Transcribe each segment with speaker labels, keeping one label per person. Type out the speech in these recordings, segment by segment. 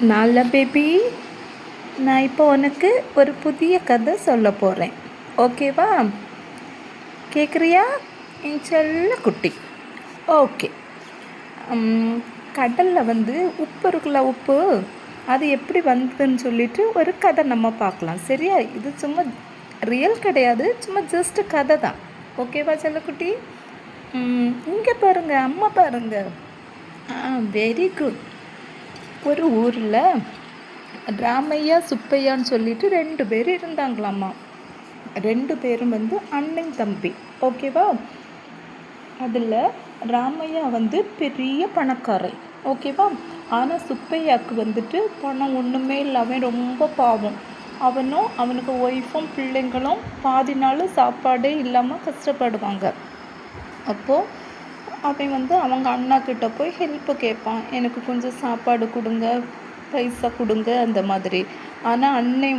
Speaker 1: நல்ல பேபி, நான் இப்போ உனக்கு ஒரு புதிய கதை சொல்ல போகிறேன். ஓகேவா? கேட்குறியா என் செல்ல குட்டி? ஓகே. கடலில் உப்பு இருக்குல்ல, உப்பு அது எப்படி வந்ததுன்னு சொல்லிட்டு ஒரு கதை நம்ம பார்க்கலாம். சரியா? இது சும்மா ரியல் கிடையாது, சும்மா ஜஸ்ட்டு கதை தான். ஓகேவா செல்லக்குட்டி? இங்கே பாருங்க, அம்மா பாருங்க. Very good. ஒரு ஊரில் ராமையா சுப்பையான்னு சொல்லிட்டு 2 பேர் இருந்தாங்களாம்மா. 2 பேரும் அண்ணன் தம்பி. ஓகேவா? அதில் ராமையா பெரிய பணக்காரன். ஓகேவா? ஆனால் சுப்பையாவுக்கு பணம் ஒன்றுமே இல்லாமல் ரொம்ப பாவம். அவனும் அவனுக்கு ஒய்ஃபும் பிள்ளைங்களும் பாதி நாள் சாப்பாடே இல்லாமல் கஷ்டப்படுவாங்க. அப்போது அவன் அவங்க அண்ணா கிட்ட போய் ஹெல்ப்பு கேட்பான். எனக்கு கொஞ்சம் சாப்பாடு கொடுங்க, பைசா கொடுங்க, அந்த மாதிரி. ஆனால் அன்னை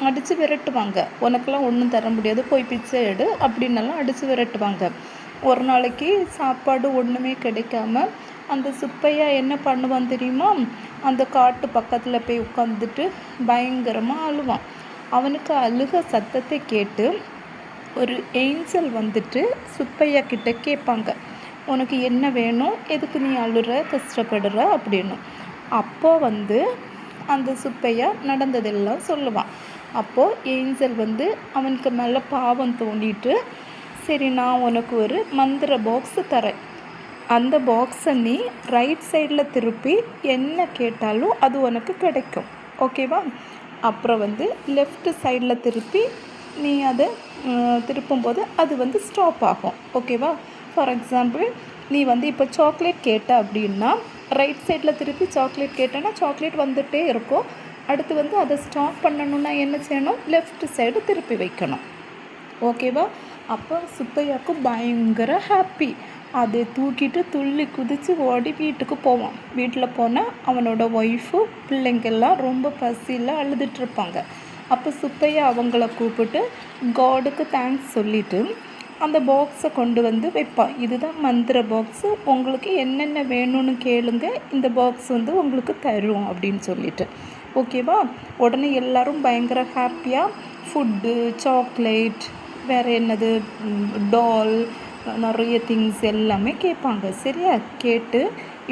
Speaker 1: அடித்து விரட்டுவாங்க. உனக்கெல்லாம் ஒன்றும் தர முடியாது, போய் பிச்சை எடு அப்படின்னெல்லாம் அடித்து விரட்டுவாங்க. ஒரு நாளைக்கு சாப்பாடு ஒன்றுமே கிடைக்காம அந்த சுப்பையா என்ன பண்ணுவான் தெரியுமா? அந்த காட்டு பக்கத்தில் போய் உட்காந்துட்டு பயங்கரமாக அழுவான். அவனுக்கு அழுக சத்தத்தை கேட்டு ஒரு ஏஞ்சல் சுப்பையா கிட்ட கேட்பாங்க, உனக்கு என்ன வேணும், எதுக்கு நீ அழுற, கஷ்டப்படுற அப்படின்னு. அப்போ அந்த சுப்பையா நடந்ததெல்லாம் சொல்லுவான். அப்போது ஏஞ்சல் அவனுக்கு மேலே பாவம் தோண்டிட்டு, சரி நான் உனக்கு ஒரு மந்திர பாக்ஸு தரேன், அந்த பாக்ஸை நீ ரைட் சைடில் திருப்பி என்ன கேட்டாலும் அது உனக்கு கிடைக்கும். ஓகேவா? அப்புறம் லெஃப்ட் சைடில் திருப்பி நீ அதை திருப்பும்போது அது ஸ்டாப் ஆகும். ஓகேவா? ஃபார் எக்ஸாம்பிள், நீ இப்போ சாக்லேட் கேட்ட அப்படின்னா ரைட் சைடில் திருப்பி சாக்லேட் கேட்டேன்னா சாக்லேட் வந்துகிட்டே இருக்கும். அடுத்து அதை ஸ்டாப் பண்ணணுன்னா என்ன செய்யணும்? லெஃப்ட் சைடு திருப்பி வைக்கணும். ஓகேவா? அப்போ சுப்பையாவுக்கு பயங்கர ஹாப்பி. அதை தூக்கிட்டு துள்ளி குதித்து ஓடி வீட்டுக்கு போவான். வீட்டில் போனால் அவனோட ஒய்ஃபு பிள்ளைங்கள்லாம் ரொம்ப பசியில் அழுதுட்ருப்பாங்க. அப்போ சுப்பையா அவங்கள கூப்பிட்டு காடுக்கு தேங்க்ஸ் சொல்லிவிட்டு அந்த பாக்ஸை கொண்டு வைப்பான். இதுதான் மந்திர பாக்ஸு, உங்களுக்கு என்னென்ன வேணும்னு கேளுங்க, இந்த பாக்ஸ் உங்களுக்கு தரும் அப்படின்னு சொல்லிட்டு. ஓகேவா? உடனே எல்லோரும் பயங்கர ஹாப்பியாக ஃபுட்டு, சாக்லேட், வேறு என்னது, டால், நிறைய திங்ஸ் எல்லாமே கேட்பாங்க. சரியா? கேட்டு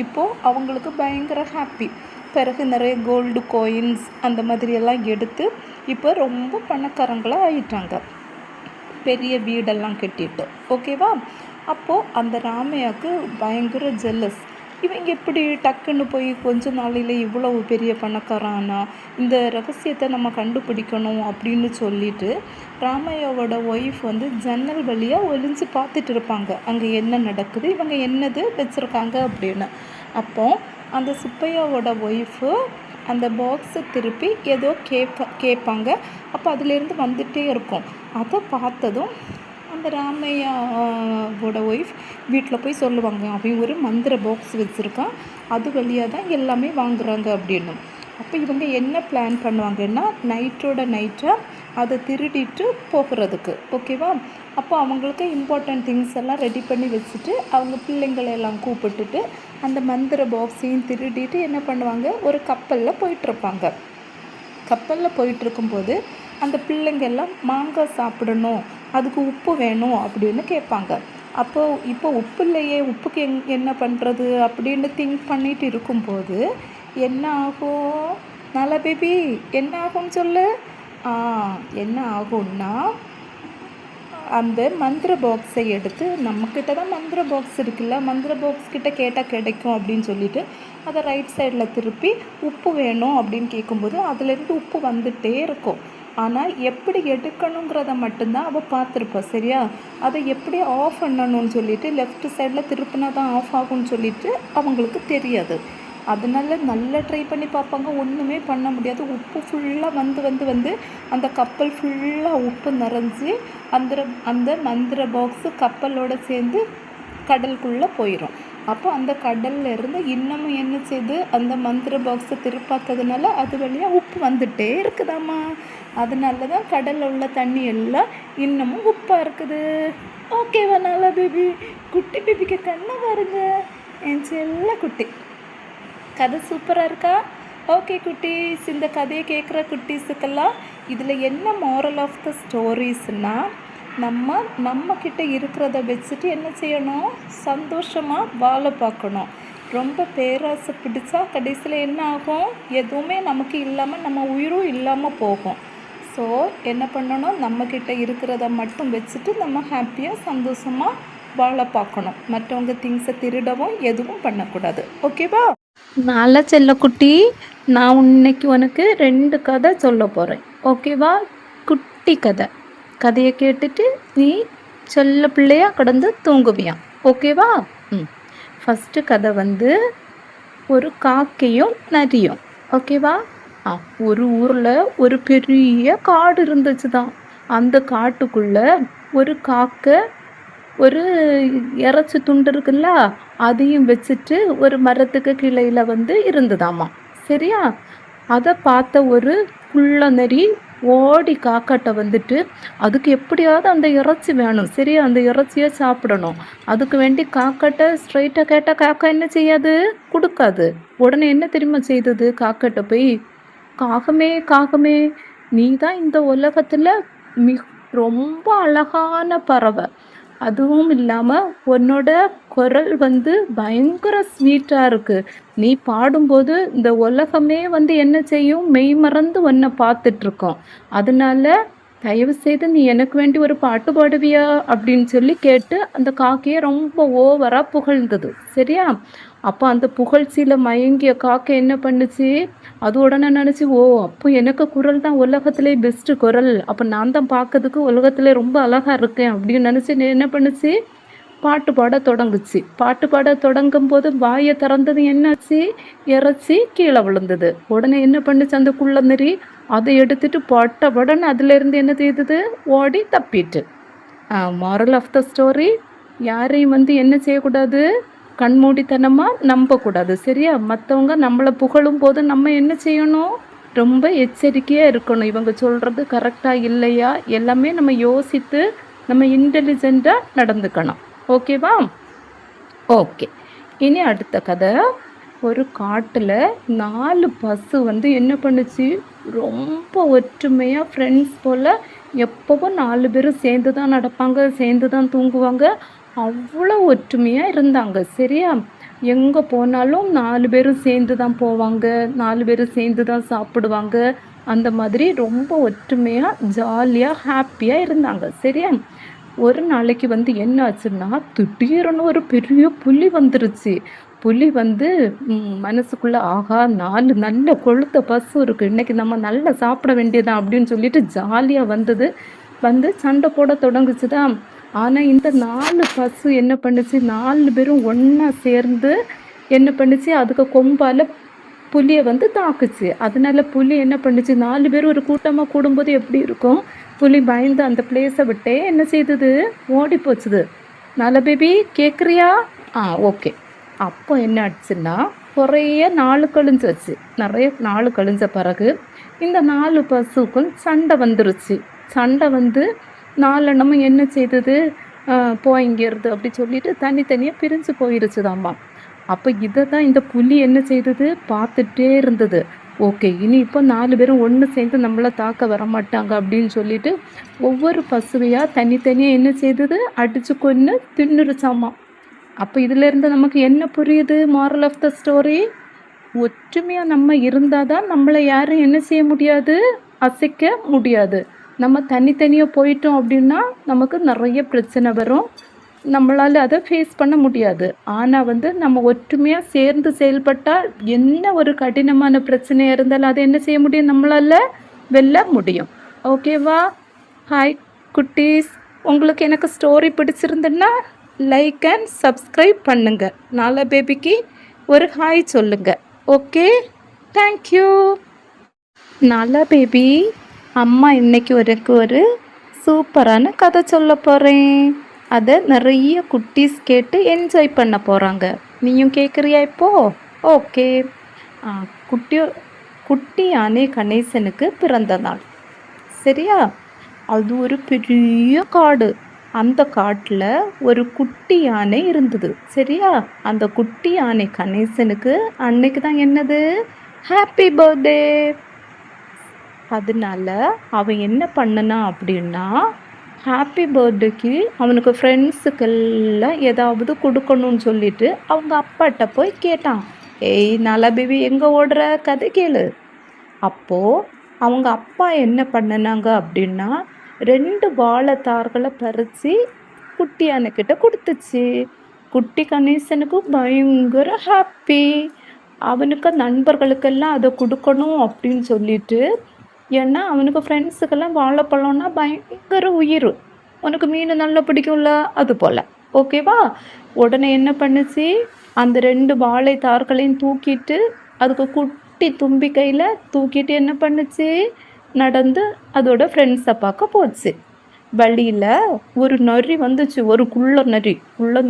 Speaker 1: இப்போது அவங்களுக்கு பயங்கர ஹாப்பி. பிறகு நிறைய கோல்டு காயின்ஸ் அந்த மாதிரியெல்லாம் எடுத்து இப்போ ரொம்ப பணக்காரங்களாக ஆகிட்டாங்க, பெரிய வீடெல்லாம் கட்டிட்டு. ஓகேவா? அப்போது அந்த ராமையாவுக்கு பயங்கர ஜெல்லஸ். இவங்க எப்படி டக்குன்னு போய் கொஞ்ச நாளையில் இவ்வளவு பெரிய பணக்காரானா, இந்த ரகசியத்தை நம்ம கண்டுபிடிக்கணும் அப்படின்னு சொல்லிட்டு ராமையாவோட ஒய்ஃப் ஜன்னல் வழியாக ஒளிஞ்சு பார்த்துட்டு இருப்பாங்க, அங்கே என்ன நடக்குது, இவங்க என்னது வச்சுருக்காங்க அப்படின்னு. அப்போது அந்த சுப்பையாவோட ஒய்ஃபு அந்த பாக்ஸை திருப்பி ஏதோ கேட்பாங்க. அப்போ அதுலேருந்து வந்துகிட்டே இருக்கும். அதை பார்த்ததும் அந்த ராமையாவோட ஒய்ஃப் வீட்டில் போய் சொல்லுவாங்க, அவன் ஒரு மந்திர பாக்ஸ் வச்சுருக்கான், அது வழியாக தான் எல்லாமே வாங்குறாங்க அப்படின்னு. அப்போ இவங்க என்ன பிளான் பண்ணுவாங்கன்னா, நைட்டோட நைட்டாக அதை திருடிட்டு போகிறதுக்கு. ஓகேவா? அப்போ அவங்களுக்கு இம்பார்ட்டண்ட் திங்ஸ் எல்லாம் ரெடி பண்ணி வச்சுட்டு அவங்க பிள்ளைங்களெல்லாம் கூப்பிட்டுட்டு அந்த மந்திர பாக்ஸையும் திருடிட்டு என்ன பண்ணுவாங்க, ஒரு கப்பலில் போயிட்டுருப்பாங்க. கப்பலில் போயிட்டுருக்கும்போது அந்த பிள்ளைங்கெல்லாம் மாங்காய் சாப்பிடணும், அதுக்கு உப்பு வேணும் அப்படின்னு கேட்பாங்க. இப்போ உப்பு இல்லையே, உப்புக்கு என்ன பண்ணுறது அப்படின்னு திங்க் பண்ணிட்டு இருக்கும்போது என்ன ஆகும்? நல்ல பேபி, என்ன ஆகும்னு சொல்லு. என்ன ஆகும்னா, அந்த மந்திர பாக்ஸை எடுத்து, நம்மக்கிட்ட தான் மந்திர பாக்ஸ் இருக்குல்ல, மந்திர பாக்ஸ் கிட்ட கேட்டால் கிடைக்கும் அப்படின்னு சொல்லிட்டு அதை ரைட் சைடில் திருப்பி உப்பு வேணும் அப்படின்னு கேட்கும்போது அதுலேருந்து உப்பு வந்துகிட்டே இருக்கும். ஆனால் எப்படி எடுக்கணுங்கிறத மட்டும்தான் அவள் பார்த்துருப்பா. சரியா? அதை எப்படி ஆஃப் பண்ணணும்னு சொல்லிட்டு லெஃப்ட் சைடில் திருப்பினா தான் ஆஃப் ஆகும்னு சொல்லிட்டு அவங்களுக்கு தெரியாது. அதனால நல்லா ட்ரை பண்ணி பார்ப்பாங்க, ஒன்றுமே பண்ண முடியாது. உப்பு ஃபுல்லாக வந்து அந்த கப்பல் ஃபுல்லாக உப்பு நிறைஞ்சி அந்த மந்திர பாக்ஸு கப்பலோடு சேர்ந்து கடலுக்குள்ளே போயிடும். அப்போ அந்த கடலில் இருந்து இன்னமும் என்ன செய்யுது, அந்த மந்திர பாக்ஸை திருப்பாத்ததுனால அது வழியாக உப்பு வந்துகிட்டே இருக்குதாம்மா. அதனால தான் கடலில் உள்ள தண்ணி எல்லாம் இன்னமும் உப்பாக இருக்குது. ஓகேவா? நல்லா பேபி, குட்டி பேபிக்கு கண்ணை பாருங்க, என் செல்ல குட்டி. கதை சூப்பராக இருக்கா? ஓகே குட்டீஸ், இந்த கதையை கேட்குற குட்டீஸுக்கெல்லாம் இதில் என்ன மாரல் ஆஃப் த ஸ்டோரிஸ்னால், நம்மக்கிட்ட இருக்கிறத வச்சுட்டு என்ன செய்யணும், சந்தோஷமாக வாழ பார்க்கணும். ரொம்ப பேராசை பிடிச்சா கடைசியில் என்ன ஆகும், எதுவுமே நமக்கு இல்லாமல் நம்ம உயிரும் இல்லாமல் போகும். ஸோ என்ன பண்ணணும், நம்மக்கிட்ட இருக்கிறத மட்டும் வச்சுட்டு நம்ம ஹாப்பியாக சந்தோஷமாக வாழ பார்க்கணும். மற்றவங்க திங்ஸை திருடவும் எதுவும் பண்ணக்கூடாது. ஓகேவா? நல்ல செல்லக்குட்டி, நான் இன்னைக்கு உனக்கு 2 கதை சொல்ல போகிறேன். ஓகேவா? குட்டி கதையை கேட்டுட்டு நீ செல்ல பிள்ளையாக கிடந்து தூங்குவியான். ஓகேவா? ஃபஸ்ட்டு கதை வந்து ஒரு காக்கையும் நரியும். ஓகேவா? ஒரு ஊரில் ஒரு பெரிய காடு இருந்துச்சு தான். அந்த காட்டுக்குள்ளே ஒரு காக்கை ஒரு இறைச்சி துண்டு இருக்குல்ல, அதையும் வச்சுட்டு ஒரு மரத்துக்கு கிளையில் வந்து இருந்ததாம்மா. சரியா? அதை பார்த்த ஒரு குள்ள நரி ஓடி காக்காட்ட வந்துட்டு, அதுக்கு எப்படியாவது அந்த இறைச்சி வேணும். சரியா? அந்த இறைச்சியை சாப்பிடணும். அதுக்கு வேண்டி காக்காட்ட ஸ்ட்ரைட்டாக கேட்டால் காக்கா என்ன செய்யாது, கொடுக்காது. உடனே என்ன தெரியுமா செய்தது, காக்காட்ட போய், காகமே நீ தான் இந்த உலகத்தில் ரொம்ப அழகான பறவை. அதுவும் இல்லாமல் உன்னோட குரல் வந்து பயங்கர ஸ்வீட்டாக இருக்குது. நீ பாடும்போது இந்த உலகமே வந்து என்ன செய்யும், மெய் மறந்து உன்னை பார்த்துட்ருக்கோம். அதனால தயவுசெய்து நீ எனக்கு வேண்டி ஒரு பாட்டு பாடுவியா அப்படின்னு சொல்லி கேட்டு அந்த காக்கையை ரொம்ப ஓவராக புகழ்ந்தது. சரியா? அப்போ அந்த புகழ்ச்சியில் மயங்கிய காக்கை என்ன பண்ணுச்சு, அது உடனே நினச்சி, ஓ அப்போ எனக்கு குரல் தான் உலகத்திலே பெஸ்ட்டு குரல், அப்போ நான் தான் பார்க்கறதுக்கு உலகத்திலே ரொம்ப அழகாக இருக்கேன் அப்படின்னு நினச்சி என்ன பண்ணுச்சு, பாட்டு பாட தொடங்குச்சு. பாட்டு பாட தொடங்கும் போது வாயை திறந்தது என்னாச்சு, இறைச்சி கீழே விழுந்தது. உடனே என்ன பண்ணுச்சு அந்த குள்ள நெறி, அதை எடுத்துட்டு படன்னு அதுலேருந்து என்ன செய்தது, ஓடி தப்பிட்டு. மாரல் ஆஃப் த ஸ்டோரி, யாரையும் வந்து என்ன செய்யக்கூடாது, கண்மூடித்தனமாக நம்பக்கூடாது. சரியா? மற்றவங்க நம்மளை புகழும் போது நம்ம என்ன செய்யணும், ரொம்ப எச்சரிக்கையாக இருக்கணும். இவங்க சொல்கிறது கரெக்டாக இல்லையா, எல்லாமே நம்ம யோசித்து நம்ம இன்டெலிஜெண்ட்டாக நடந்துக்கணும். ஓகேவா? ஓகே, இனி அடுத்த கதை. ஒரு காட்டில் 4 பசு வந்து என்ன பண்ணுச்சு, ரொம்ப ஒற்றுமையாக ஃப்ரெண்ட்ஸ் போல் எப்போவும் 4 பேரும் சேர்ந்து தான் நடப்பாங்க, சேர்ந்து தான் தூங்குவாங்க. அவ்வளோ ஒற்றுமையாக இருந்தாங்க. சரியா? எங்கே போனாலும் 4 பேரும் சேர்ந்து தான் போவாங்க, 4 பேரும் சேர்ந்து தான் சாப்பிடுவாங்க. அந்த மாதிரி ரொம்ப ஒற்றுமையாக ஜாலியாக ஹாப்பியாக இருந்தாங்க. சரியா? ஒரு நாளைக்கு வந்து என்ன ஆச்சுன்னா, திடீர்னு ஒரு பெரிய புலி வந்துருச்சு. புலி வந்து மனசுக்குள்ளே, ஆகா 4 நல்ல கொழுத்த பசு இருக்குது, இன்றைக்கி நம்ம நல்லா சாப்பிட வேண்டியதான் அப்படின்னு சொல்லிட்டு ஜாலியாக வந்து சண்டை போட தொடங்குச்சு தான். ஆனால் இந்த 4 பசு என்ன பண்ணுச்சு, 4 பேரும் ஒன்றா சேர்ந்து என்ன பண்ணுச்சு, அதுக்கு கொம்பால் புலியை வந்து தாக்குச்சு. அதனால புலி என்ன பண்ணுச்சு, 4 பேரும் ஒரு கூட்டமாக கூடும்போது எப்படி இருக்கும், புலி பயந்து அந்த பிளேஸை விட்டே என்ன செய்தது, ஓடி போச்சுது. நல்ல பேபி கேட்குறியா? ஓகே. அப்போ என்ன ஆச்சுன்னா, நிறைய நாள் கழிஞ்ச பிறகு இந்த 4 பசுக்கும் சண்டை வந்துருச்சு. சண்டை வந்து 4 எண்ணமும் என்ன செய்தது, போய்ங்கிறது அப்படி சொல்லிட்டு தனித்தனியாக பிரிஞ்சு போயிருச்சுதாம்மா. அப்போ இதை தான் இந்த புலி என்ன செய்தது, பார்த்துட்டே இருந்தது. ஓகே, இனி இப்போ 4 பேரும் ஒன்று சேர்ந்து நம்மளை தாக்க வரமாட்டாங்க அப்படின்னு சொல்லிட்டு ஒவ்வொரு பசுவையாக தனித்தனியாக என்ன செய்தது, அடித்து கொன்று தின்னுருச்சாமா. அப்போ இதிலேருந்து நமக்கு என்ன புரியுது, மாரல் ஆஃப் த ஸ்டோரி, ஒற்றுமையாக நம்ம இருந்தால் தான் நம்மளை யாரும் என்ன செய்ய முடியாது, அசைக்க முடியாது. நம்ம தனித்தனியாக போயிட்டோம் அப்படின்னா நமக்கு நிறைய பிரச்சனை வரும், நம்மளால் அதை ஃபேஸ் பண்ண முடியாது. ஆனால் வந்து நம்ம ஒற்றுமையாக சேர்ந்து செயல்பட்டால் என்ன ஒரு கடினமான பிரச்சனையாக இருந்தாலும் அதை என்ன செய்ய முடியும், நம்மளால் வெல்ல முடியும். ஓகேவா? ஹாய் குட்டீஸ், உங்களுக்கு எனக்கு ஸ்டோரி பிடிச்சிருந்துன்னா லைக் அண்ட் சப்ஸ்கிரைப் பண்ணுங்கள். நாலா பேபிக்கு ஒரு ஹாய் சொல்லுங்கள். Okay, thank you. நாலா பேபி, அம்மா இன்னைக்கு ஒரு சூப்பரான கதை சொல்ல போகிறேன். அதை நிறைய குட்டீஸ் கேட்டு என்ஜாய் பண்ண போகிறாங்க. நீயும் கேட்குறியா இப்போ? ஓகே. குட்டி யானை கணேசனுக்கு பிறந்த நாள். சரியா? அது ஒரு பெரிய காடு. அந்த காட்டில் ஒரு குட்டி யானை இருந்தது. சரியா? அந்த குட்டி யானை கணேசனுக்கு அன்னைக்கு தான் என்னது, ஹாப்பி பர்த்டே. அதனால அவன் என்ன பண்ணனா அப்படின்னா, ஹாப்பி பர்த்டேக்கு அவனுக்கு ஃப்ரெண்ட்ஸுக்கெல்லாம் ஏதாவது கொடுக்கணும்னு சொல்லிட்டு அவங்க அப்பாட்ட போய் கேட்டான். ஏய் நல்லா பேபி எங்கே ஓடுற, கதை கேளு. அப்போது அவங்க அப்பா என்ன பண்ணினாங்க அப்படின்னா, 2 வாழைத்தார்களை பறித்து குட்டி யானைக்கிட்ட கொடுத்துச்சு. குட்டி கணேசனுக்கு பயங்கர ஹாப்பி. அவனுக்கு நண்பர்களுக்கெல்லாம் அதை கொடுக்கணும் அப்படின்னு சொல்லிட்டு, ஏன்னா அவனுக்கு ஃப்ரெண்ட்ஸுக்கெல்லாம் வாழைப்பழம்னா பயங்கர உயிர். உனக்கு மீன் நல்லா பிடிக்கும்ல, அது போல். ஓகேவா? உடனே என்ன பண்ணுச்சு, அந்த 2 வாழைத்தார்களையும் தூக்கிட்டு அதுக்கு குட்டி தும்பி கையில் தூக்கிட்டு என்ன பண்ணுச்சு, நடந்து அதோட ஃப்ரெண்ட்ஸை பார்க்க போச்சு. வழியில் ஒரு நரி வந்துச்சு, ஒரு குள்ள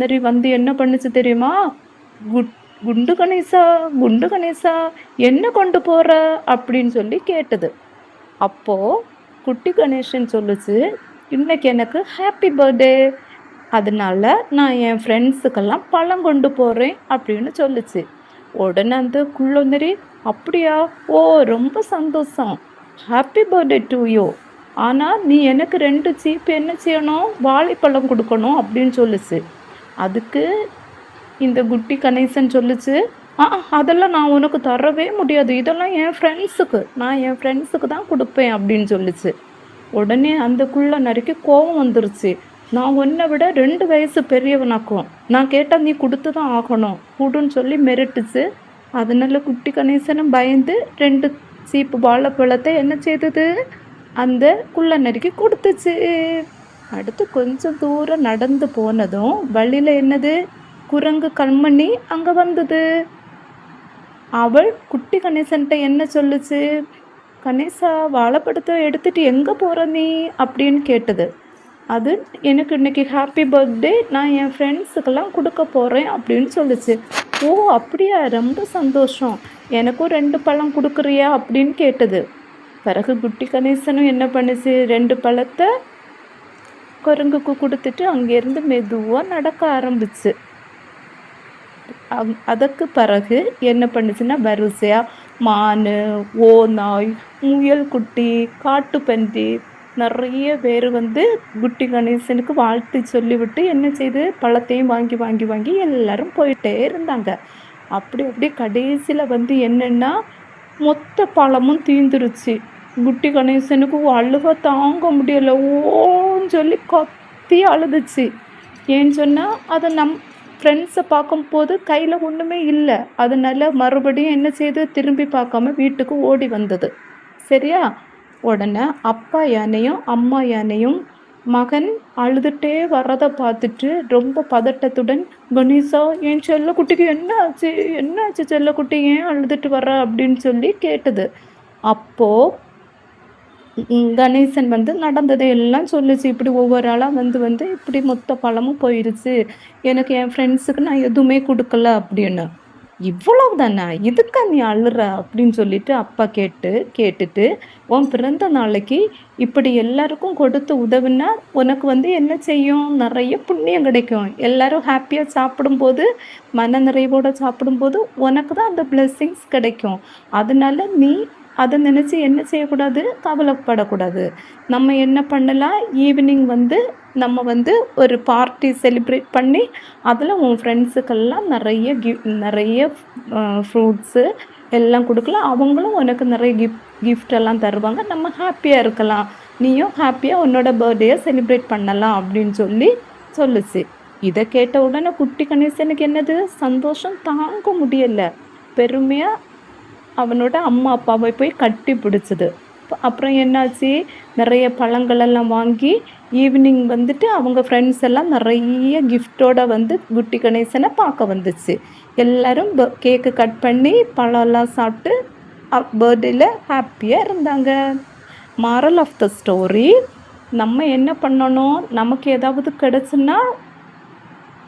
Speaker 1: நரி வந்து என்ன பண்ணுச்சு தெரியுமா, குண்டு கணேசா குண்டு கணேசா என்ன கொண்டு போகிற அப்படின்னு சொல்லி கேட்டது. அப்போது குட்டி கணேசன் சொல்லுச்சு, இன்னைக்கு எனக்கு ஹாப்பி பர்த்டே, அதனால நான் என் ஃப்ரெண்ட்ஸுக்கெல்லாம் பழம் கொண்டு போகிறேன் அப்படின்னு சொல்லுச்சு. உடனே அந்த குள்ளநரி, அப்படியா, ஓ ரொம்ப சந்தோஷம், ஹாப்பி பர்த்டே டு யூ, ஆனால் நீ எனக்கு 2 சீப்பு என்ன செய்யணும், வாழைப்பழம் கொடுக்கணும் அப்படின்னு சொல்லுச்சு. அதுக்கு இந்த குட்டி கணேசன் சொல்லுச்சு, அதெல்லாம் நான் உனக்கு தரவே முடியாது, இதெல்லாம் என் ஃப்ரெண்ட்ஸுக்கு, நான் என் ஃப்ரெண்ட்ஸுக்கு தான் கொடுப்பேன் அப்படின்னு சொல்லிச்சு. உடனே அந்த குள்ள நரிக்கு கோபம் வந்துருச்சு. நான் உன்னை விட 2 வயசு பெரியவனாக்கும், நான் கேட்டால் நீ கொடுத்து தான் ஆகணும் கூடுன்னு சொல்லி மிரட்டுச்சு. அதனால குட்டி கணேசனும் பயந்து 2 சீப்பு வாழைப்பழத்தை என்ன செய்தது, அந்த குள்ள நரிக்கு கொடுத்துச்சு. அடுத்து கொஞ்சம் தூரம் நடந்து போனதும் வழியில் என்னது, குரங்கு கண்மணி அங்கே வந்தது. அவள் குட்டி கணேசன்ட்ட என்ன சொல்லுச்சு, கணேசா வாழைப்பழத்தை எடுத்துட்டு எங்கே போகிற நீ அப்படின்னு கேட்டது. அது எனக்கு இன்னைக்கு ஹாப்பி பர்த்டே, நான் என் ஃப்ரெண்ட்ஸுக்கெல்லாம் கொடுக்க போகிறேன் அப்படின்னு சொல்லுச்சு. ஓ அப்படியா, ரொம்ப சந்தோஷம், எனக்கும் 2 பழம் கொடுக்குறியா அப்படின்னு கேட்டது. பிறகு குட்டி கணேசனும் என்ன பண்ணுச்சு, 2 பழத்தை குரங்குக்கு கொடுத்துட்டு அங்கேருந்து மெதுவாக நடக்க ஆரம்பிச்சு. அதுக்கு பிறகு என்ன பண்ணுச்சுன்னா, வரிசையாக மான், ஓநாய், முயல் குட்டி, காட்டுப்பன்றி நிறைய பேர் வந்து குட்டி கணேசனுக்கு வாழ்த்து சொல்லிவிட்டு என்ன செய்து பழத்தையும் வாங்கி வாங்கி வாங்கி எல்லாரும் போயிட்டே இருந்தாங்க. அப்படி கடைசியில் வந்து என்னென்னா, மொத்த பழமும் தீந்துருச்சு. குட்டி கணேசனுக்கு அழுக தாங்க முடியலை, ஓன்னு சொல்லி கத்தி அழுதுச்சு. ஏன்னு சொன்னால், அதை ஃப்ரெண்ட்ஸை பார்க்கும்போது கையில் ஒன்றுமே இல்லை. அதனால மறுபடியும் என்ன செய்து திரும்பி பார்க்காம வீட்டுக்கு ஓடி வந்தது. சரியா? உடனே அப்பா யானையும் அம்மா யானையும் மகன் அழுதுகிட்டே வர்றதை பார்த்துட்டு ரொம்ப பதட்டத்துடன், கணேசா என் செல்லக்குட்டிக்கு என்னாச்சு செல்லக்குட்டி, ஏன் அழுதுட்டு வர்ற அப்படின்னு சொல்லி கேட்டது. அப்போது கணேசன் வந்து நடந்ததை எல்லாம் சொல்லுச்சு. இப்படி ஒவ்வொரு ஆளாக வந்து இப்படி மொத்த பழமும் போயிடுச்சு, எனக்கு என் ஃப்ரெண்ட்ஸுக்கு நான் எதுவுமே கொடுக்கல அப்படின்னு. இவ்வளவு தானே, இதுக்கா நீ அழுற அப்படின்னு சொல்லிட்டு அப்பா கேட்டுட்டு, உன் பிறந்த நாளைக்கு இப்படி எல்லாருக்கும் கொடுத்து உதவுனா உனக்கு வந்து என்ன செய்யும், நிறைய புண்ணியம் கிடைக்கும். எல்லாரும் ஹாப்பியாக சாப்பிடும்போது, மன நிறைவோடு சாப்பிடும்போது உனக்கு தான் அந்த பிளெஸ்ஸிங்ஸ் கிடைக்கும். அதனால நீ அதை நினச்சி என்ன செய்யக்கூடாது, கவலைப்படக்கூடாது. நம்ம என்ன பண்ணலாம், ஈவினிங் வந்து நம்ம வந்து ஒரு பார்ட்டி செலிப்ரேட் பண்ணி அதில் உன் ஃப்ரெண்ட்ஸுக்கெல்லாம் நிறைய ஃப்ரூட்ஸு எல்லாம் கொடுக்கலாம். அவங்களும் உனக்கு நிறைய கிஃப்டெல்லாம் தருவாங்க. நம்ம ஹாப்பியாக இருக்கலாம், நீயும் ஹாப்பியாக உன்னோட பர்த்டேயை செலிப்ரேட் பண்ணலாம் அப்படின்னு சொல்லுச்சு. இதை கேட்ட உடனே குட்டி கணேசனுக்கு என்னது, சந்தோஷம் தாங்க முடியலை. பெருமையாக அவனோட அம்மா அப்பாவை போய் கட்டி பிடிச்சது. அப்புறம் என்னாச்சு, நிறைய பழங்களெல்லாம் வாங்கி ஈவினிங் வந்துட்டு அவங்க ஃப்ரெண்ட்ஸ் எல்லாம் நிறைய கிஃப்டோடு வந்து குட்டி கணேசனை பார்க்க வந்துச்சு. எல்லோரும் கேக்கு கட் பண்ணி பழம்லாம் சாப்பிட்டு பர்த்டேயில் ஹாப்பியாக இருந்தாங்க. மாரல் ஆஃப் த ஸ்டோரி, நம்ம என்ன பண்ணணும், நமக்கு ஏதாவது கிடச்சுன்னா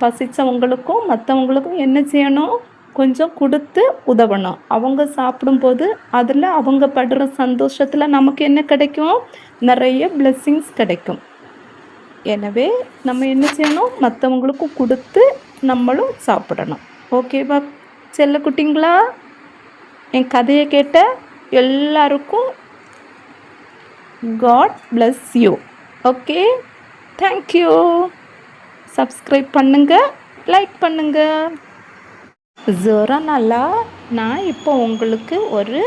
Speaker 1: பசித்தவங்களுக்கும் மற்றவங்களுக்கும் என்ன செய்யணும், கொஞ்சம் கொடுத்து உதவணும். அவங்க சாப்பிடும்போது அதில் அவங்க படுற சந்தோஷத்தில் நமக்கு என்ன கிடைக்கும், நிறைய பிளெஸ்ஸிங்ஸ் கிடைக்கும். எனவே நம்ம என்ன செய்யணும், மற்றவங்களுக்கும் கொடுத்து நம்மளும் சாப்பிடணும். ஓகேவா செல்லக்குட்டிங்களா? என் கதையை கேட்ட எல்லாருக்கும் god bless you. Okay, thank you. Subscribe பண்ணுங்கள், லைக் பண்ணுங்கள். ஜோரானாலா நான் இப்போ உங்களுக்கு ஒரு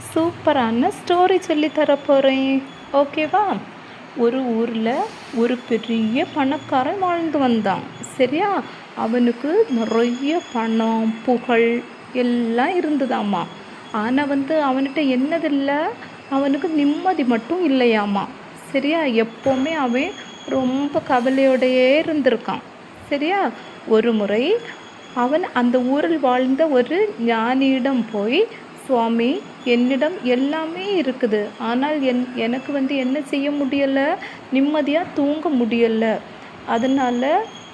Speaker 1: சூப்பரான ஸ்டோரி சொல்லி தரப்போகிறேன். ஓகேவா? ஒரு ஊரில் ஒரு பெரிய பணக்காரன் வாழ்ந்து வந்தான். சரியா? அவனுக்கு நிறைய பணம், புகழ் எல்லாம் இருந்ததாம்மா. ஆனால் அவன்கிட்ட என்னதில்லை, அவனுக்கு நிம்மதி மட்டும் இல்லையாம்மா. சரியா? எப்போவுமே அவன் ரொம்ப கவலையோடையே இருந்திருக்கான். சரியா? ஒரு முறை அவன் அந்த ஊரில் வாழ்ந்த ஒரு ஞானியிடம் போய், சுவாமி, என்னிடம் எல்லாமே இருக்குது, ஆனால் எனக்கு என்ன செய்ய முடியலை, நிம்மதியாக தூங்க முடியலை. அதனால்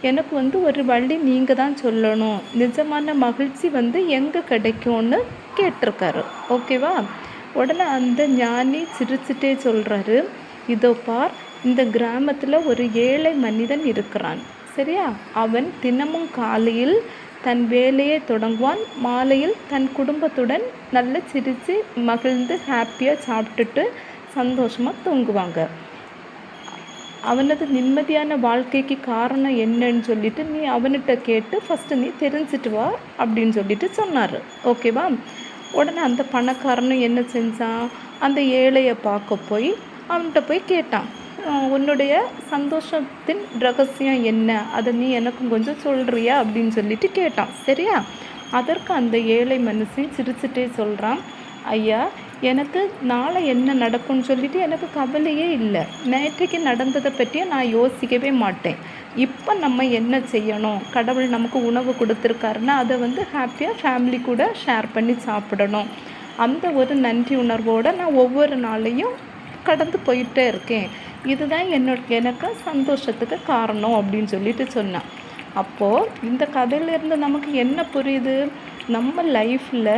Speaker 1: எனக்கு ஒரு வழி நீங்கள் தான் சொல்லணும். நிஜமான மகிழ்ச்சி எங்கே கிடைக்கும்னு கேட்டிருக்காரு. ஓகேவா? உடனே அந்த ஞானி சிரிச்சுட்டே சொல்கிறாரு, இதோ பார், இந்த கிராமத்தில் ஒரு ஏழை மனிதன் இருக்கிறான். சரியா? அவன் தினமும் காலையில் தன் வேலையை தொடங்குவான், மாலையில் தன் குடும்பத்துடன் நல்லா சிரித்து மகிழ்ந்து ஹாப்பியாக சாப்பிட்டுட்டு சந்தோஷமாக தூங்குவாங்க. அவனது நிம்மதியான வாழ்க்கைக்கு காரணம் என்னன்னு சொல்லிட்டு நீ அவன்கிட்ட கேட்டு ஃபஸ்ட்டு நீ தெரிஞ்சிட்டு வா அப்படின்னு சொல்லிட்டு சொன்னார். ஓகேவா? உடனே அந்த பணக்காரனும் என்ன செஞ்சான், அந்த ஏழையை பார்க்க போய் அவன்கிட்ட போய் கேட்டான், உன்னுடைய சந்தோஷத்தின் ரகசியம் என்ன, அதை நீ எனக்கும் கொஞ்சம் சொல்கிறியா அப்படின்னு சொல்லிட்டு கேட்டான். சரியா? அதற்கு அந்த ஏழை மனுஷன் சிரிச்சுட்டே சொல்கிறான், ஐயா, எனக்கு நாளை என்ன நடக்கும்னு சொல்லிட்டு எனக்கு கவலையே இல்லை. நேற்றைக்கு நடந்ததை பற்றியே நான் யோசிக்கவே மாட்டேன். இப்போ நம்ம என்ன செய்யணும், கடவுள் நமக்கு உணவு கொடுத்துருக்காருன்னா அதை ஹாப்பியாக ஃபேமிலி கூட ஷேர் பண்ணி சாப்பிடணும். அந்த ஒரு நன்றி உணர்வோடு நான் ஒவ்வொரு நாளையும் கடந்து போயிட்டே இருக்கேன். இதுதான் எனக்கு சந்தோஷத்துக்கு காரணம் அப்படின்னு சொல்லிட்டு சொன்னான். அப்போது இந்த கதையிலேருந்து நமக்கு என்ன புரியுது, நம்ம லைஃப்பில்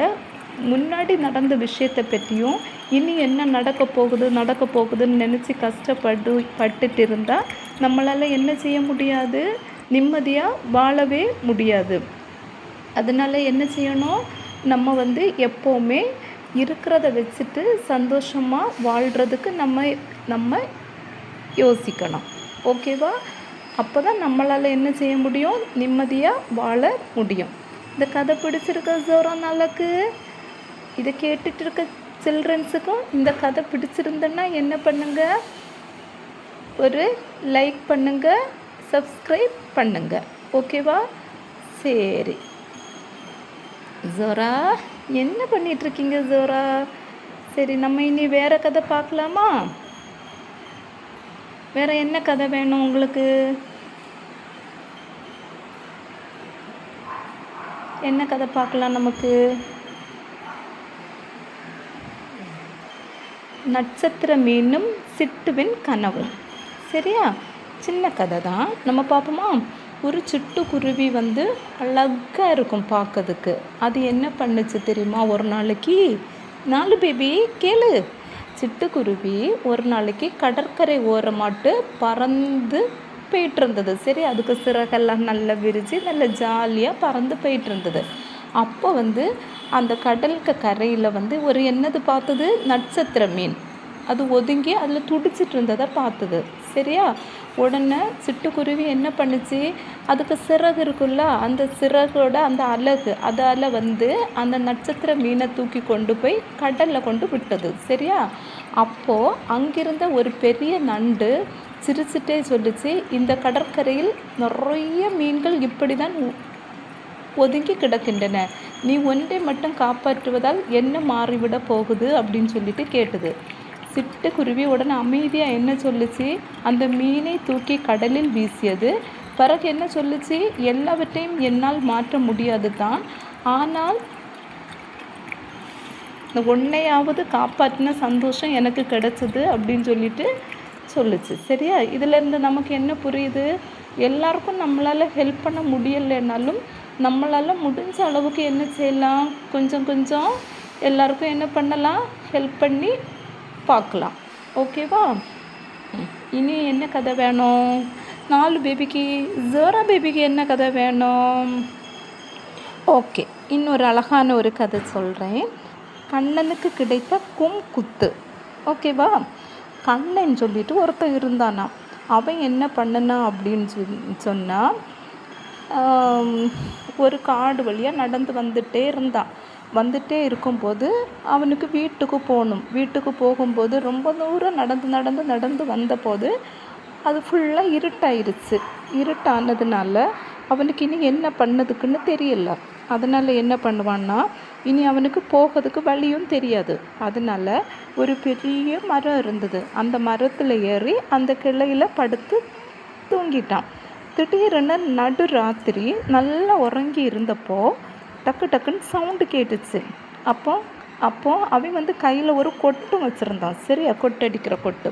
Speaker 1: முன்னாடி நடந்த விஷயத்தை பற்றியும் இனி என்ன நடக்க போகுதுன்னு நினச்சி பட்டுட்டு இருந்தால் நம்மளால் என்ன செய்ய முடியாது, நிம்மதியாக வாழவே முடியாது. அதனால் என்ன செய்யணும், நம்ம எப்போவுமே இருக்கிறத வச்சுட்டு சந்தோஷமாக வாழ்கிறதுக்கு நம்ம யோசிக்கணும். ஓகேவா? அப்போ தான் நம்மளால் என்ன செய்ய முடியும், நிம்மதியாக வாழ முடியும். இந்த கதை பிடிச்சிருக்க ஜோரானாலாக்கு, இதை கேட்டுட்டு இருக்க சில்ட்ரன்ஸுக்கும் இந்த கதை பிடிச்சிருந்தேன்னா என்ன பண்ணுங்கள், ஒரு லைக் பண்ணுங்கள், சப்ஸ்கிரைப் பண்ணுங்கள். ஓகேவா? சரி ஜோரா, என்ன பண்ணிகிட்ருக்கீங்க ஜோரா? சரி, நம்ம இனி வேறு கதை பார்க்கலாமா? வேறு என்ன கதை வேணும் உங்களுக்கு? என்ன கதை பார்க்கலாம் நமக்கு? நட்சத்திர மீனும் சிட்டுவின் கனவும். சரியா? சின்ன கதை தான், நம்ம பார்ப்போமா? ஒரு சிட்டுக்குருவி அழகாக இருக்கும் பார்க்கறதுக்கு. அது என்ன பண்ணுச்சு தெரியுமா, ஒரு நாளைக்கு 4 பேபி கேளு. சிட்டுக்குருவி ஒரு நாளைக்கு கடற்கரை ஓரமாட்டு பறந்து போயிட்டு இருந்தது. சரி, அதுக்கு சிறகெல்லாம் நல்லா விரித்து நல்லா ஜாலியாக பறந்து போயிட்டு இருந்தது. அப்போ அந்த கடலுக்கு கரையில் ஒரு என்னது பார்த்தது, நட்சத்திர மீன். அது ஒதுங்கி அதில் துடிச்சிட்டு இருந்ததை பார்த்தது. சரியா? உடனே சிட்டுக்குருவி என்ன பண்ணுச்சு, அதுக்கு சிறகு இருக்குல்ல, அந்த சிறகோட அந்த அலகு அதால் அந்த நட்சத்திர மீனை தூக்கி கொண்டு போய் கடலில் கொண்டு விட்டது. சரியா? அப்போது அங்கிருந்த ஒரு பெரிய நண்டு சிரிச்சிட்டே சொல்லிச்சு, இந்த கடற்கரையில் நிறைய மீன்கள் இப்படி தான் ஒதுங்கி கிடக்கின்றன, நீ ஒன்றை மட்டும் காப்பாற்றுவதால் என்ன மாறிவிட போகுது அப்படின்னு சொல்லிட்டு கேட்டது. சிட்டுக்குருவி உடனே அமைதியாக என்ன சொல்லுச்சு, அந்த மீனை தூக்கி கடலில் வீசியது. பிறகு என்ன சொல்லுச்சு, எல்லாவற்றையும் என்னால் மாற்ற முடியாது தான், ஆனால் இந்த ஒன்றையாவது காப்பாற்றின சந்தோஷம் எனக்கு கிடைச்சது அப்படின்னு சொல்லிட்டு சொல்லுச்சு. சரியா? இதிலேருந்து நமக்கு என்ன புரியுது, எல்லாருக்கும் நம்மளால் ஹெல்ப் பண்ண முடியலைன்னாலும் நம்மளால் முடிஞ்ச அளவுக்கு என்ன செய்யலாம், கொஞ்சம் கொஞ்சம் எல்லாருக்கும் என்ன பண்ணலாம், ஹெல்ப் பண்ணி பார்க்கலாம். ஓகேவா? இனி என்ன கதை வேணும், 4 பேபிக்கு, ஜோரா பேபிக்கு என்ன கதை வேணும்? ஓகே, இன்னொரு அழகான ஒரு கதை சொல்கிறேன். கண்ணனுக்கு கிடைத்த குத்து. ஓகேவா? கண்ணன் சொல்லிட்டு ஒருத்தன் இருந்தானா. அவன் என்ன பண்ணனா அப்படின்னு சொன்னால், ஒரு காடு வழியாக நடந்து வந்துட்டே இருக்கும்போது அவனுக்கு வீட்டுக்கு போகணும். வீட்டுக்கு போகும்போது ரொம்ப தூரம் நடந்து வந்தபோது அது ஃபுல்லாக இருட்டாயிருச்சு. இருட்டானதுனால அவனுக்கு இனி என்ன பண்ணதுக்குன்னு தெரியல. அதனால் என்ன பண்ணுவான்னா, இனி அவனுக்கு போகிறதுக்கு வழியும் தெரியாது. அதனால் ஒரு பெரிய மரம் இருந்தது. அந்த மரத்தில் ஏறி அந்த கிளையில் படுத்து தூங்கிட்டான். திடீரென்னு நடு ராத்திரி நல்லா உறங்கி இருந்தப்போ டக்குன்னு சவுண்டு கேட்டுச்சு. அப்போ அவன் கையில் ஒரு கொட்டும் வச்சுருந்தான். சரியா? கொட்டடிக்கிற கொட்டு.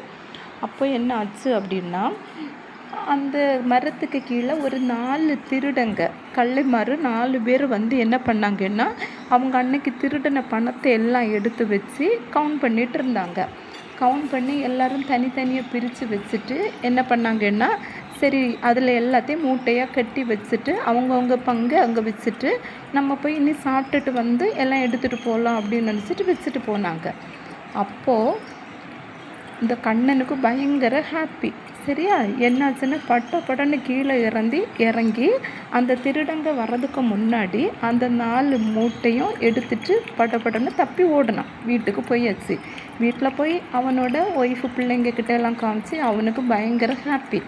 Speaker 1: அப்போ என்ன ஆச்சு அப்படின்னா, அந்த மரத்துக்கு கீழே ஒரு 4 திருடங்க கள்ளைமாரு 4 பேர் என்ன பண்ணாங்கன்னா, அவங்க அன்னைக்கு திருடின பணத்தை எல்லாம் எடுத்து வச்சு கவுண்ட் பண்ணிட்டு இருந்தாங்க. கவுண்ட் பண்ணி எல்லோரும் தனித்தனியாக பிரித்து வச்சுட்டு என்ன பண்ணாங்கன்னா, சரி அதில் எல்லாத்தையும் மூட்டையாக கட்டி வச்சுட்டு அவங்கவுங்க பங்கு அங்கே வச்சுட்டு நம்ம போய் இனி சாப்பிட்டுட்டு எல்லாம் எடுத்துகிட்டு போகலாம் அப்படின்னு நினச்சிட்டு வச்சுட்டு போனாங்க. அப்போது இந்த கண்ணனுக்கு பயங்கர ஹாப்பி. சரியா? என்னாச்சுன்னா படன்னு கீழே இறங்கி அந்த திருடங்க வர்றதுக்கு முன்னாடி அந்த 4 மூட்டையும் எடுத்துட்டு படன்னு தப்பி ஓடினான். வீட்டுக்கு போயாச்சு. வீட்டில் போய் அவனோட ஒய்ஃபு பிள்ளைங்கக்கிட்ட எல்லாம் காமிச்சு அவனுக்கு பயங்கர ஹாப்பி.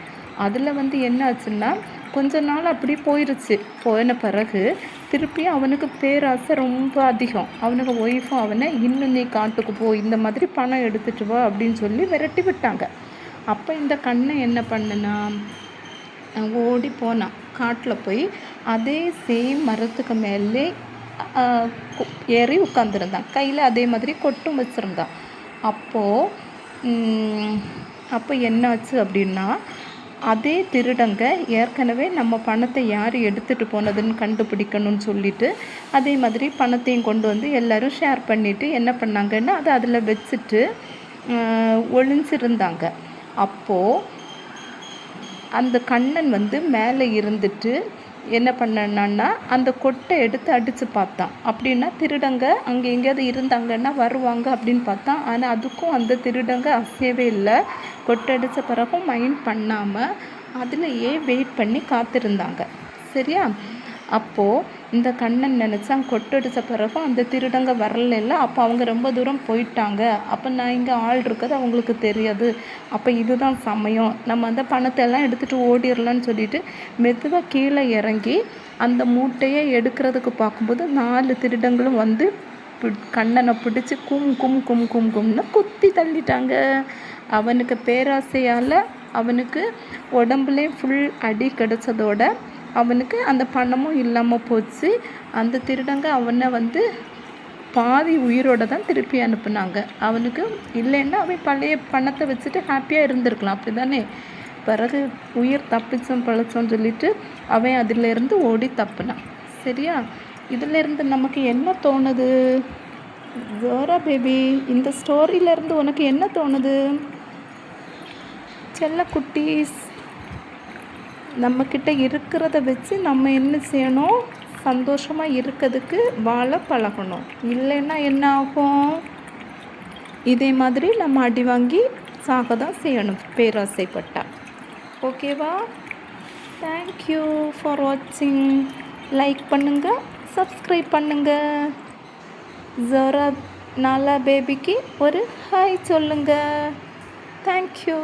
Speaker 1: அதில் என்ன ஆச்சுன்னா, கொஞ்ச நாள் அப்படி போயின பிறகு திருப்பி அவனுக்கு பேராசை ரொம்ப அதிகம். அவனுக்கு ஒய்ஃபும் அவனை இன்னும் நீ காட்டுக்கு போ, இந்த மாதிரி பணம் எடுத்துகிட்டு வா அப்படின்னு சொல்லி விரட்டி விட்டாங்க. அப்போ இந்த கண்ணை என்ன பண்ணுனா, ஓடி போனான். காட்டில் போய் அதே சேம் மரத்துக்கு மேலே ஏறி உட்காந்துருந்தான். கையில் அதே மாதிரி கொட்டும் வச்சுருந்தான். அப்போ என்னாச்சு அப்படின்னா, அதே திருடங்க ஏற்கனவே நம்ம பணத்தை யார் எடுத்துகிட்டு போனதுன்னு கண்டுபிடிக்கணும்னு சொல்லிட்டு அதே மாதிரி பணத்தையும் கொண்டு எல்லோரும் ஷேர் பண்ணிவிட்டு என்ன பண்ணாங்கன்னா, அதை அதில் வச்சுட்டு ஒளிஞ்சிருந்தாங்க. அப்போது அந்த கண்ணன் மேலே இருந்துட்டு என்ன பண்ணான்னா, அந்த கொட்டை எடுத்து அடித்து பார்த்தான். அப்படின்னா திருடங்க அங்கே எங்கேயாவது இருந்தாங்கன்னா வருவாங்க அப்படின்னு பார்த்தான். ஆனால் அதுக்கும் அந்த திருடங்க அசையவே இல்லை. கொட்டை அடித்த பிறகும் மைண்ட் பண்ணாமல் அதிலேயே வெயிட் பண்ணி காத்திருந்தாங்க. சரியா? அப்போது இந்த கண்ணன் நினச்சான், கொட்டடித்த பிறகும் அந்த திருடங்க வரல. அப்போ அவங்க ரொம்ப தூரம் போயிட்டாங்க. அப்போ நான் இங்கே ஆள் இருக்கிறது அவங்களுக்கு தெரியாது. அப்போ இதுதான் சமயம், நம்ம அந்த பணத்தை எல்லாம் எடுத்துகிட்டு ஓடிடலான்னு சொல்லிட்டு மெதுவாக கீழே இறங்கி அந்த மூட்டையை எடுக்கிறதுக்கு பார்க்கும்போது 4 திருடங்களும் கண்ணனை பிடிச்சி கும்னு குத்தி தள்ளிட்டாங்க. அவனுக்கு பேராசையால் அவனுக்கு உடம்புலே ஃபுல் அடி கிடச்சதோட அவனுக்கு அந்த பணமும் இல்லாமல் போச்சு. அந்த திருடங்க அவனை பாதி உயிரோடு தான் திருப்பி அனுப்புனாங்க. அவனுக்கு இல்லைன்னா அவன் பழைய பணத்தை வச்சுட்டு ஹாப்பியாக இருந்திருக்கலாம். அப்படி தானே? பிறகு உயிர் தப்பிச்சோம் சொல்லிட்டு அவன் அதிலேருந்து ஓடி தப்புனான். சரியா? இதிலேருந்து நமக்கு என்ன தோணுது? ஜோரா பேபி, இந்த ஸ்டோரியிலேருந்து உனக்கு என்ன தோணுது? செல்ல குட்டீஸ், நம்மக்கிட்ட இருக்கிறத வச்சு நம்ம என்ன செய்யணும்? சந்தோஷமாக இருக்கிறதுக்கு வாழ பழகணும். இல்லைன்னா என்ன ஆகும்? இதே மாதிரி நம்ம அடி வாங்கி சாக தான் செய்யணும் பேராசைப்பட்டா. ஓகேவா? தேங்க்யூ ஃபார் வாட்சிங். லைக் பண்ணுங்கள், சப்ஸ்கிரைப் பண்ணுங்கள். ஜோரா நாலா பேபிக்கு ஒரு ஹாய் சொல்லுங்கள். தேங்க்யூ.